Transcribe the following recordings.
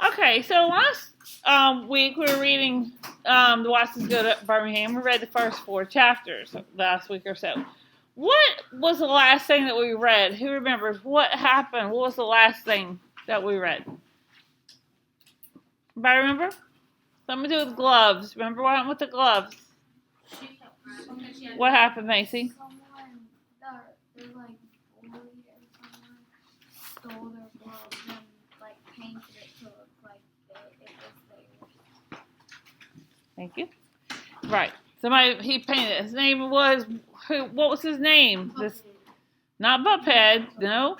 Okay, so last week we were reading the Watsons Go to Birmingham. We read the first 4 chapters last week or so. What was the last thing that we read? Who remembers what happened? What was the last thing that we read? Anybody remember? Something to do with gloves. Remember what happened with the gloves? What happened, Macy? Someone they're like bullied and someone stole their gloves and like painted it to look like it was theirs. Thank you. Right. He painted it. His name was who? What was his name? This not Buphead. No.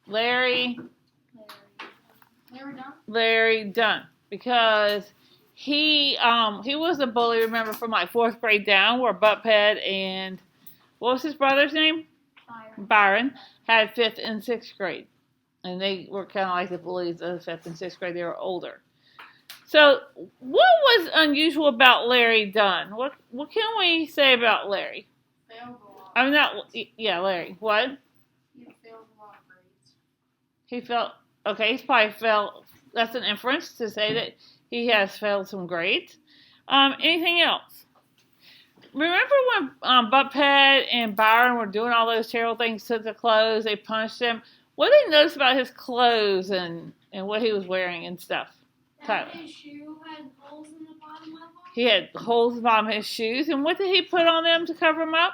Larry Dunn. Because he was a bully. Remember from like 4th grade down, where Buphead and what was his brother's name? Byron had 5th and 6th grade, and they were kind of like the bullies of 5th and 6th grade. They were older. So, what was unusual about Larry Dunn? What can we say about Larry? Failed a lot. I'm not. Yeah, Larry. What? He failed a lot of grades. He felt okay. He's probably failed. That's an inference to say that he has failed some grades. Anything else? Remember when Buphead and Byron were doing all those terrible things to the clothes? They punched him. What did they notice about his clothes and what he was wearing and stuff? That his shoe had holes in the bottom of them. He had holes in the bottom of his shoes. And what did he put on them to cover them up?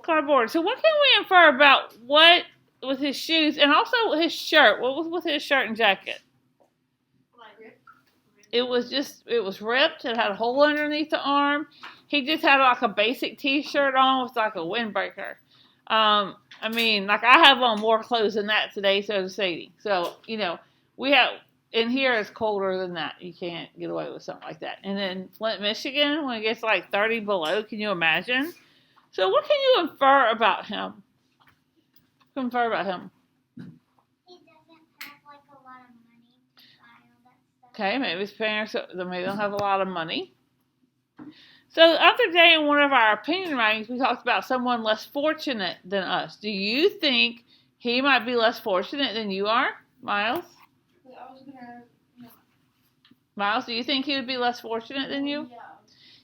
Cardboard. So what can we infer about what with his shoes and also his shirt? What was with his shirt and jacket? It was ripped. It had a hole underneath the arm. He just had like a basic t-shirt on with like a windbreaker. I mean, like I have on more clothes than that today, so to say. So, we have, in here it's colder than that. You can't get away with something like that. And then Flint, Michigan, when it gets like 30 below, can you imagine? So what can you infer about him? He doesn't have like a lot of money to buy all that stuff. Okay, maybe his parents maybe don't have a lot of money. So the other day in one of our opinion writings, we talked about someone less fortunate than us. Do you think he might be less fortunate than you are, Miles? Miles, do you think he would be less fortunate than you? Yeah.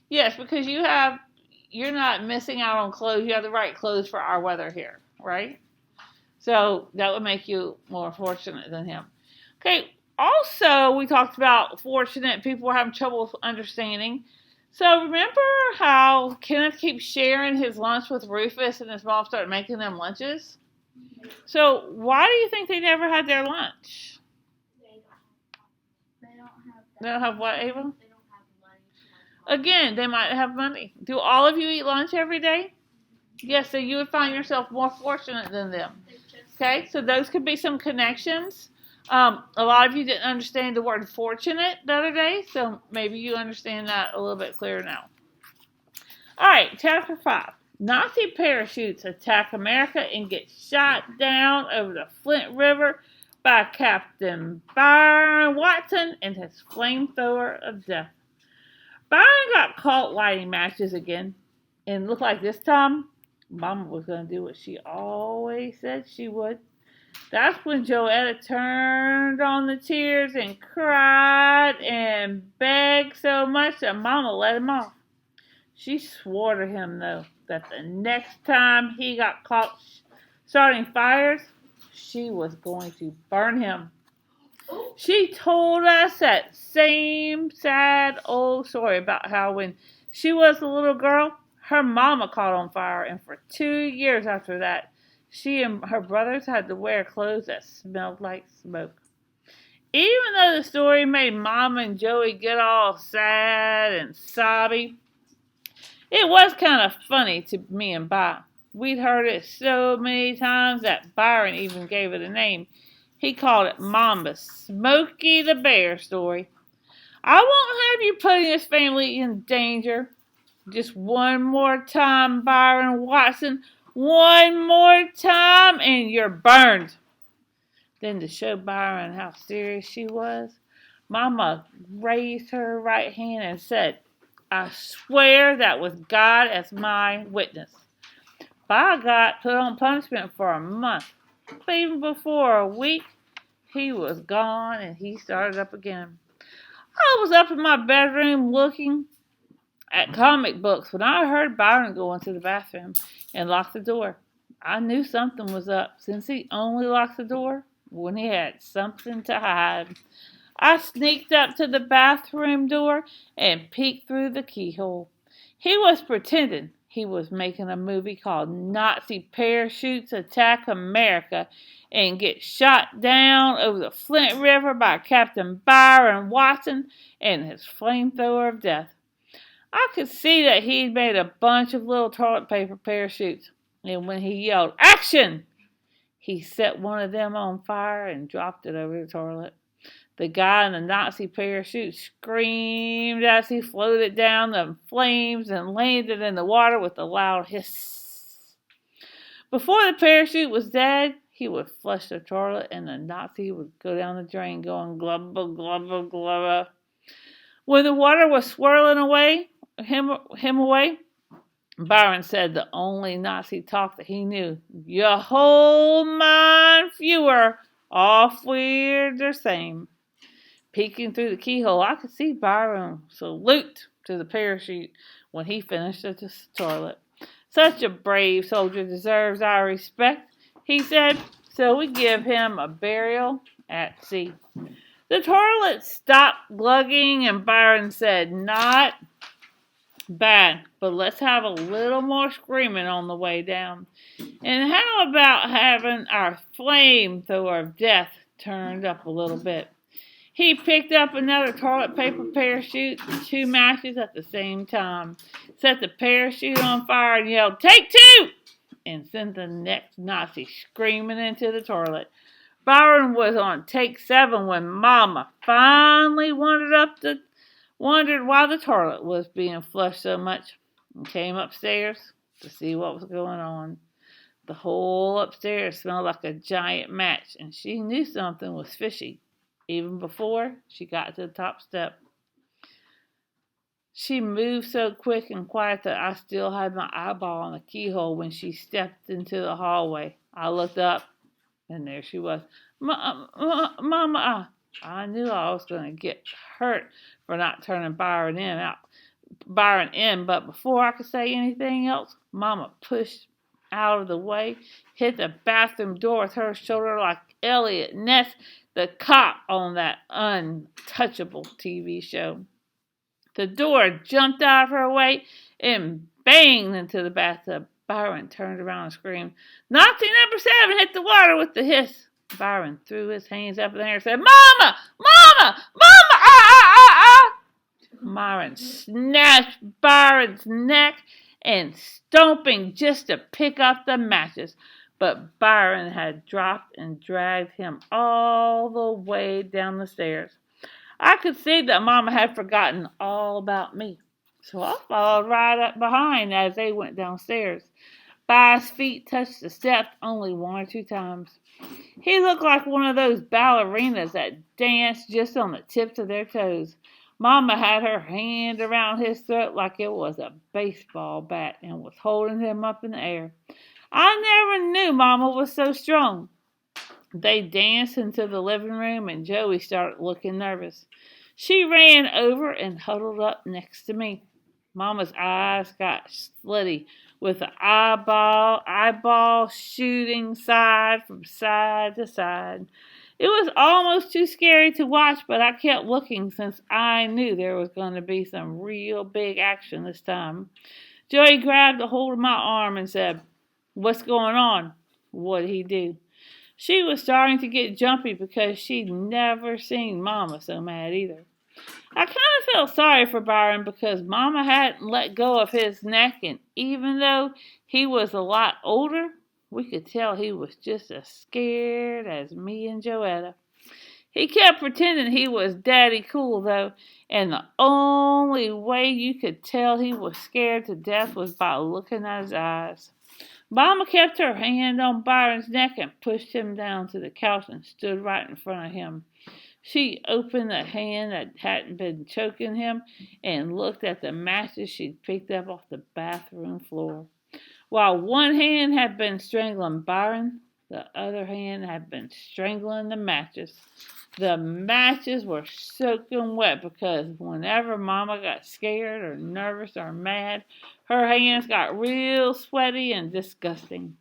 Yes, because you're not missing out on clothes. You have the right clothes for our weather here, right? So that would make you more fortunate than him. Okay, also we talked about fortunate people were having trouble understanding. So remember how Kenneth keeps sharing his lunch with Rufus and his mom started making them lunches? So why do you think they never had their lunch? They don't have what, Ava? They don't have money. Again, they might have money. Do all of you eat lunch every day? Yes, so you would find yourself more fortunate than them. Okay, so those could be some connections. A lot of you didn't understand the word fortunate the other day, so maybe you understand that a little bit clearer now. All right, chapter 5. Nazi parachutes attack America and get shot down over the Flint River by Captain Byron Watson and his flamethrower of death. Byron got caught lighting matches again, and it looked like this time Mama was going to do what she always said she would. That's when Joetta turned on the tears and cried and begged so much that Mama let him off. She swore to him, though, that the next time he got caught starting fires, she was going to burn him. She told us that same sad old story about how when she was a little girl, her mama caught on fire, and for 2 years after that, she and her brothers had to wear clothes that smelled like smoke. Even though the story made Mama and Joey get all sad and sobby, it was kind of funny to me and Bob. We'd heard it so many times that Byron even gave it a name. He called it Mama's Smokey the Bear story. I won't have you putting this family in danger. Just one more time, Byron Watson. One more time and you're burned. Then to show Byron how serious she was, Mama raised her right hand and said, "I swear that with God as my witness." Bob got put on punishment for a month. Even before a week, he was gone and he started up again. I was up in my bedroom looking at comic books when I heard Byron go into the bathroom and lock the door. I knew something was up since he only locked the door when he had something to hide. I sneaked up to the bathroom door and peeked through the keyhole. He was pretending he was making a movie called Nazi Parachutes Attack America and get shot down over the Flint River by Captain Byron Watson and his flamethrower of death. I could see that he'd made a bunch of little toilet paper parachutes, and when he yelled, "Action!" he set one of them on fire and dropped it over the toilet. The guy in the Nazi parachute screamed as he floated down the flames and landed in the water with a loud hiss. Before the parachute was dead, he would flush the toilet and the Nazi would go down the drain going glubba, glubba, glubba. When the water was swirling him away, Byron said the only Nazi talk that he knew. "You hold mine fewer, off we're the same." Peeking through the keyhole, I could see Byron salute to the parachute when he finished at the toilet. "Such a brave soldier deserves our respect," he said, "so we give him a burial at sea." The toilet stopped glugging and Byron said, "Not bad, but let's have a little more screaming on the way down. And how about having our flamethrower of death turned up a little bit?" He picked up another toilet paper parachute and 2 matches at the same time, set the parachute on fire and yelled, "Take 2!" and sent the next Nazi screaming into the toilet. Byron was on take 7 when Mama finally wondered why the toilet was being flushed so much and came upstairs to see what was going on. The whole upstairs smelled like a giant match, and she knew something was fishy even before she got to the top step. She moved so quick and quiet that I still had my eyeball on the keyhole when she stepped into the hallway. I looked up, and there she was. Mama, I knew I was going to get hurt for not turning Byron in, but before I could say anything else, Mama pushed out of the way, hit the bathroom door with her shoulder like Elliot Ness, the cop on that Untouchable TV show. The door jumped out of her way and banged into the bathtub. Byron turned around and screamed, "Nazi number 7 hit the water with the hiss." Byron threw his hands up in the air and said, "Mama! Mama! Mama! Ah, ah, ah, ah!" Myron snatched Byron's neck and stomping just to pick up the matches. But Byron had dropped and dragged him all the way down the stairs. I could see that Mama had forgotten all about me, so I followed right up behind as they went downstairs. By's feet touched the steps only 1 or 2 times. He looked like one of those ballerinas that dance just on the tips of their toes. Mama had her hand around his throat like it was a baseball bat and was holding him up in the air. I never knew Mama was so strong. They danced into the living room and Joey started looking nervous. She ran over and huddled up next to me. Mama's eyes got slitty with the eyeball shooting from side to side. It was almost too scary to watch, but I kept looking since I knew there was going to be some real big action this time. Joey grabbed a hold of my arm and said, "What's going on?" What'd he do? She was starting to get jumpy because she'd never seen Mama so mad either. I kind of felt sorry for Byron because Mama hadn't let go of his neck, and even though he was a lot older, we could tell he was just as scared as me and Joetta. He kept pretending he was daddy cool, though, and the only way you could tell he was scared to death was by looking at his eyes. Mama kept her hand on Byron's neck and pushed him down to the couch and stood right in front of him. She opened the hand that hadn't been choking him and looked at the matches she'd picked up off the bathroom floor. While one hand had been strangling Byron, The other hand had been strangling the matches. The matches were soaking wet because whenever Mama got scared or nervous or mad, her hands got real sweaty and disgusting.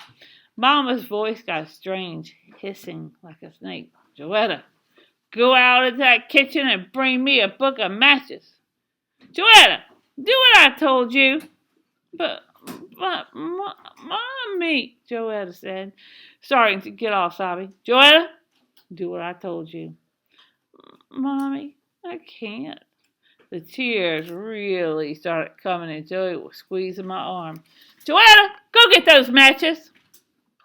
Mama's voice got strange, hissing like a snake. Joetta, go out into that kitchen and bring me a book of matches. Joetta, do what I told you. But, Mommy, Joetta said, starting to get all sobby. Joetta, do what I told you. Mommy, I can't. The tears really started coming and Joey was squeezing my arm. Joetta, go get those matches.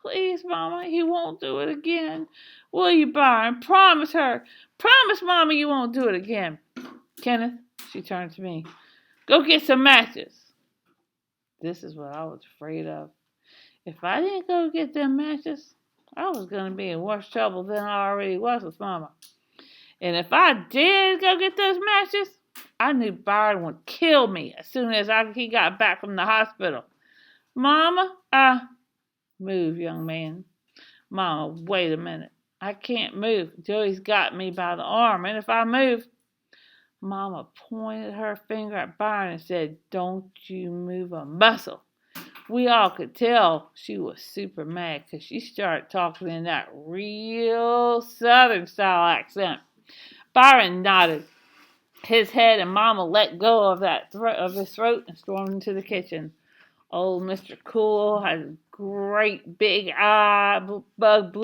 Please, Mama, he won't do it again. Will you, Byron? Promise her. Promise, Mama, you won't do it again. Kenneth, she turned to me. Go get some matches. This is what I was afraid of. If I didn't go get them matches, I was going to be in worse trouble than I already was with Mama. And if I did go get those matches, I knew Byron would kill me as soon as he got back from the hospital. Mama, move, young man. Mama, wait a minute. I can't move. Joey's got me by the arm, and if I move... Mama pointed her finger at Byron and said, don't you move a muscle. We all could tell she was super mad because she started talking in that real Southern style accent. Byron nodded his head and Mama let go of his throat and stormed into the kitchen. Old Mr. Cool had great big bug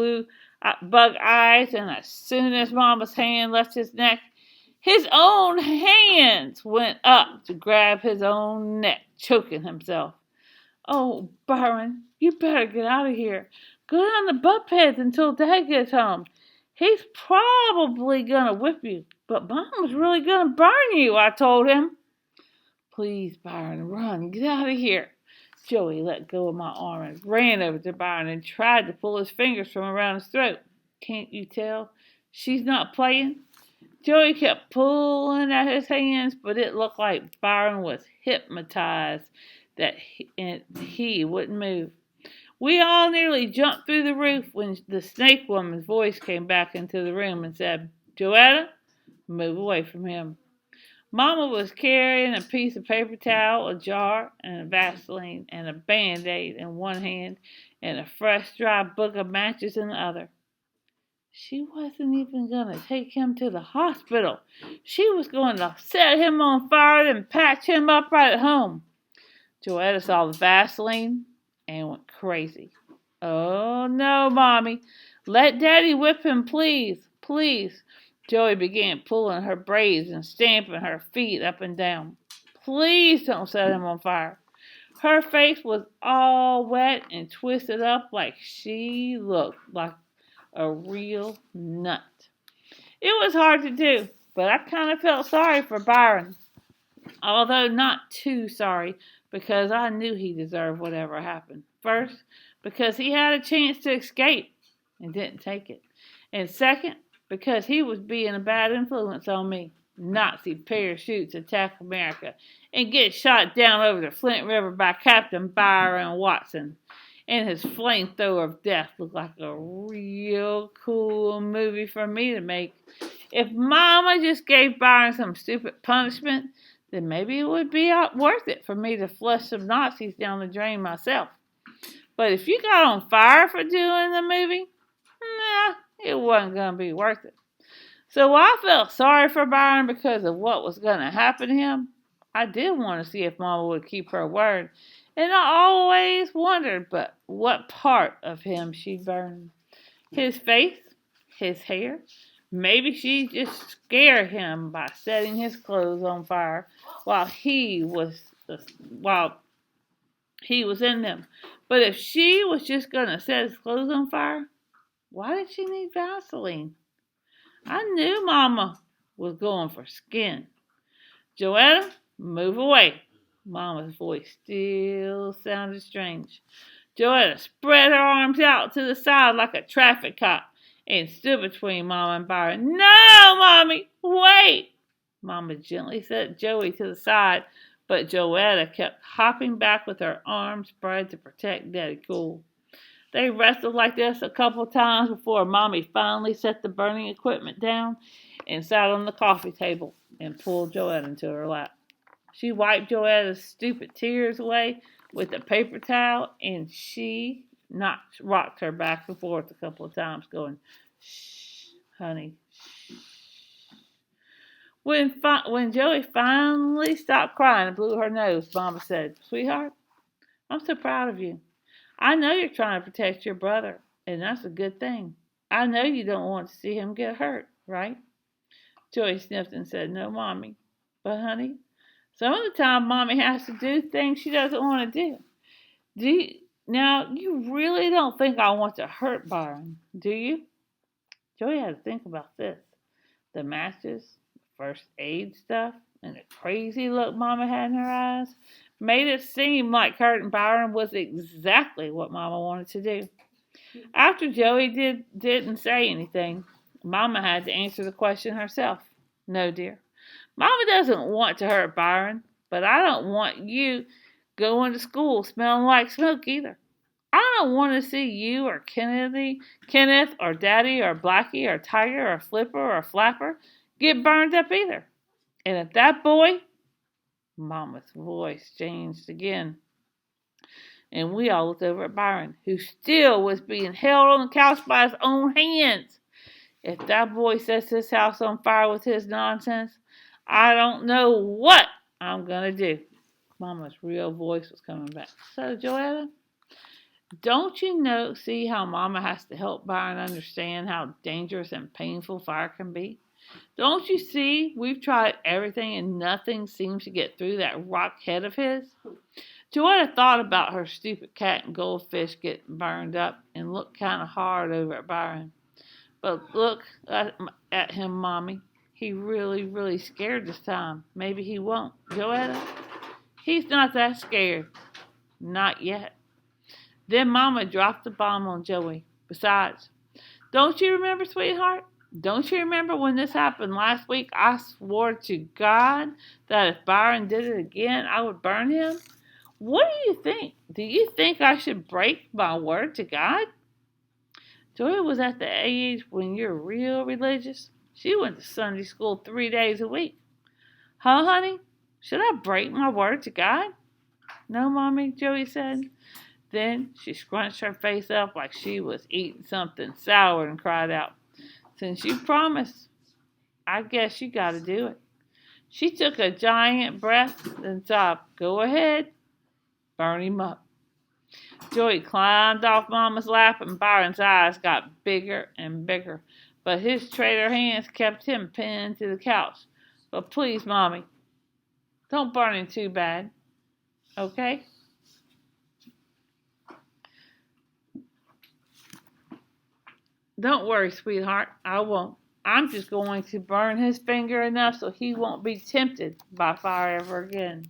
eyes, and as soon as Mama's hand left his neck, his own hands went up to grab his own neck, choking himself. Oh, Byron, you better get out of here. Go down the butt path until Dad gets home. He's probably going to whip you, but Mama's really going to burn you, I told him. Please, Byron, run. Get out of here. Joey let go of my arm and ran over to Byron and tried to pull his fingers from around his throat. Can't you tell? She's not playing. Joey kept pulling at his hands, but it looked like Byron was hypnotized that he wouldn't move. We all nearly jumped through the roof when the snake woman's voice came back into the room and said, Joetta, move away from him. Mama was carrying a piece of paper towel, a jar, and a Vaseline, and a Band-Aid in one hand, and a fresh, dry book of matches in the other. She wasn't even going to take him to the hospital. She was going to set him on fire and patch him up right at home. Joetta saw the Vaseline and went crazy. Oh, no, Mommy. Let Daddy whip him, please, please. Joey began pulling her braids and stamping her feet up and down. Please don't set him on fire. Her face was all wet and twisted up like she looked like a real nut. It was hard to do, but I kind of felt sorry for Byron. Although not too sorry, because I knew he deserved whatever happened. First, because he had a chance to escape and didn't take it. And second, because he was being a bad influence on me. Nazi parachutes attack America and get shot down over the Flint River by Captain Byron Watson. And his flamethrower of death looked like a real cool movie for me to make. If Mama just gave Byron some stupid punishment, then maybe it would be worth it for me to flush some Nazis down the drain myself. But if you got on fire for doing the movie, it wasn't going to be worth it. So I felt sorry for Byron because of what was going to happen to him. I did want to see if Mama would keep her word. And I always wondered, but what part of him she'd burn? His face? His hair? Maybe she'd just scare him by setting his clothes on fire while he was in them. But if she was just going to set his clothes on fire, why did she need Vaseline? I knew Mama was going for skin. Joetta, move away. Mama's voice still sounded strange. Joetta spread her arms out to the side like a traffic cop and stood between Mama and Byron. No, Mommy, wait! Mama gently set Joey to the side, but Joetta kept hopping back with her arms spread to protect Daddy Cool. They wrestled like this a couple times before Mommy finally set the burning equipment down and sat on the coffee table and pulled Joetta into her lap. She wiped Joetta's stupid tears away with a paper towel, and she rocked her back and forth a couple of times, going, "Shh, honey, shh." When Joey finally stopped crying and blew her nose, Mama said, "Sweetheart, I'm so proud of you. I know you're trying to protect your brother, and that's a good thing. I know you don't want to see him get hurt, right?" Joey sniffed and said, "No, Mommy. But, honey, some of the time Mommy has to do things she doesn't want to do. Now, you really don't think I want to hurt Byron, do you?" Joey had to think about this. The matches, first aid stuff, and the crazy look Mama had in her eyes made it seem like hurting Byron was exactly what Mama wanted to do. After Joey didn't say anything, Mama had to answer the question herself. "No, dear. Mama doesn't want to hurt Byron, but I don't want you going to school smelling like smoke either. I don't want to see you or Kenneth or Daddy or Blackie or Tiger or Flipper or Flapper get burned up either. And if that boy," Mama's voice changed again, and we all looked over at Byron, who still was being held on the couch by his own hands. "If that boy sets this house on fire with his nonsense, I don't know what I'm going to do." Mama's real voice was coming back. "So, Joetta, don't you see how Mama has to help Byron understand how dangerous and painful fire can be? Don't you see we've tried everything and nothing seems to get through that rock head of his?" Joetta thought about her stupid cat and goldfish getting burned up and looked kind of hard over at Byron. "But look at him, Mommy. He really scared this time. Maybe he won't. Joetta, he's not that scared. Not yet." Then Mama dropped the bomb on Joey. "Besides, don't you remember, sweetheart? Don't you remember when this happened last week? I swore to God that if Byron did it again, I would burn him. What do you think? Do you think I should break my word to God?" Joey was at the age when you're real religious. She went to Sunday school 3 days a week. "Huh, honey? Should I break my word to God?" "No, Mommy," Joey said. Then she scrunched her face up like she was eating something sour and cried out, "Since you promised, I guess you got to do it." She took a giant breath and sobbed, "Go ahead, burn him up." Joey climbed off Mama's lap and Byron's eyes got bigger and bigger, but his traitor hands kept him pinned to the couch. "But please, Mommy, don't burn him too bad, okay?" "Don't worry, sweetheart, I won't. I'm just going to burn his finger enough so he won't be tempted by fire ever again."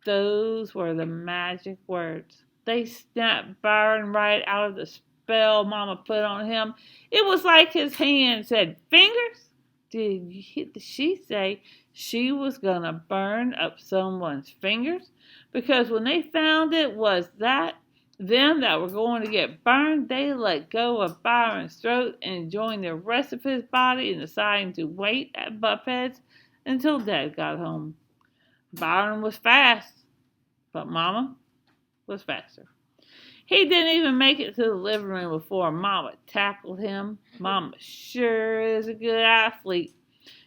Those were the magic words. They snapped Byron right out of the spell Mama put on him. It was like his hand said, "Fingers? Did she say she was going to burn up someone's fingers?" Because when they found it was them that were going to get burned, they let go of Byron's throat and joined the rest of his body in deciding to wait at Buckhead's until Dad got home. Byron was fast, but Mama was faster. He didn't even make it to the living room before Mama tackled him. Mama sure is a good athlete.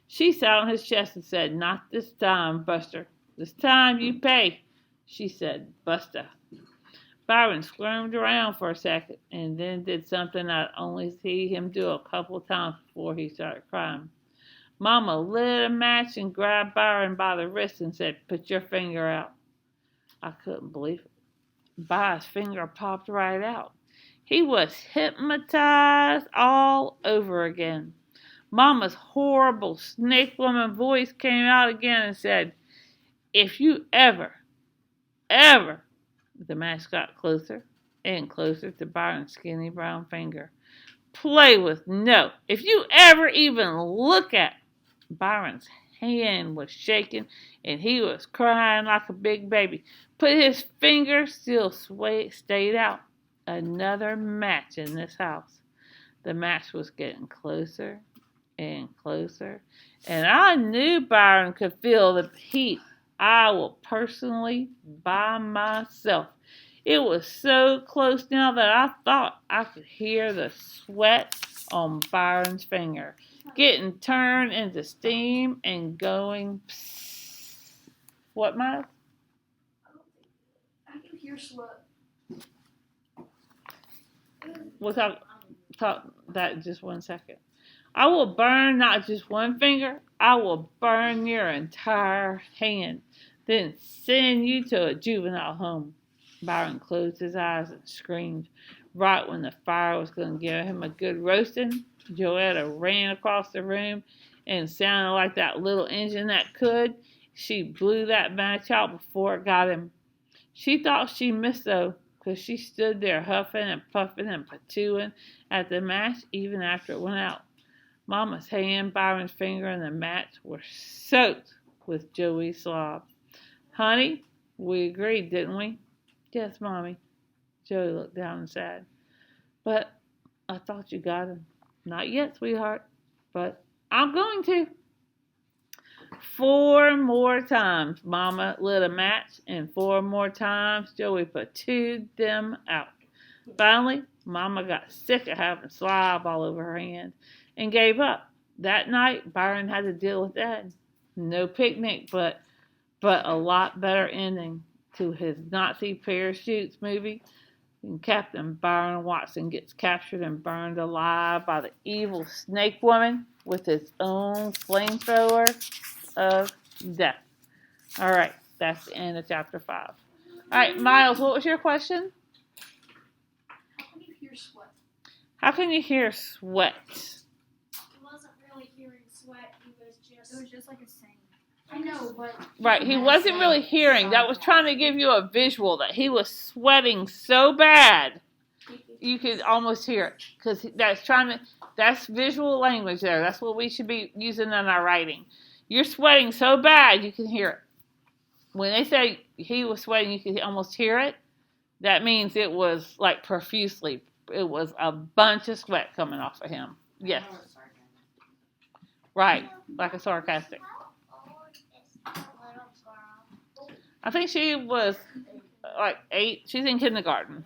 She sat on his chest and said, "Not this time, Buster. This time you pay," she said, "Buster." Byron squirmed around for a second and then did something I'd only see him do a couple times before he started crying. Mama lit a match and grabbed Byron by the wrist and said, "Put your finger out." I couldn't believe it. Byron's finger popped right out. He was hypnotized all over again. Mama's horrible snake woman voice came out again and said, "If you ever," the match got closer and closer to Byron's skinny brown finger, "play with, no, if you ever even look at." Byron's hand was shaking and he was crying like a big baby, but his finger still stayed out. another match in this house. The match was getting closer and closer, and I knew Byron could feel the heat. I will personally by myself. It was so close now that I thought I could hear the sweat on Byron's finger, getting turned into steam and going psst. What, Miles? I can hear sweat. We'll talk that in just 1 second. I will burn not just one finger, I will burn your entire hand, then send you to a juvenile home. Byron closed his eyes and screamed. Right when the fire was going to give him a good roasting, Joetta ran across the room and sounded like that little engine that could. She blew that match out before it got him. She thought she missed though, because she stood there huffing and puffing and patooing at the match even after it went out. Mama's hand, Byron's finger, and the match were soaked with Joey's slob. Honey, we agreed, didn't we? Yes, Mommy. Joey looked down and said, but I thought you got him. Not yet, sweetheart, but I'm going to. 4 more times Mama lit a match, and 4 more times Joey patooed them out. Finally, Mama got sick of having slob all over her hand and gave up. That night, Byron had to deal with Ed. No picnic, but a lot better ending to his Nazi parachutes movie. And Captain Byron Watson gets captured and burned alive by the evil snake woman with his own flamethrower of death. All right, that's the end of chapter 5. All right, Miles, what was your question? How can you hear sweat? How can you hear sweat? He wasn't really hearing sweat. It was just like a saying. I know, but Right, he wasn't really hearing. That was trying to give you a visual that he was sweating so bad you could almost hear it, because that's visual language there. That's what we should be using in our writing. You're sweating so bad you can hear it. When they say he was sweating, you could almost hear it. That means it was like profusely. It was a bunch of sweat coming off of him. Yes. Right, like a sarcastic. I think she was like 8. She's in kindergarten.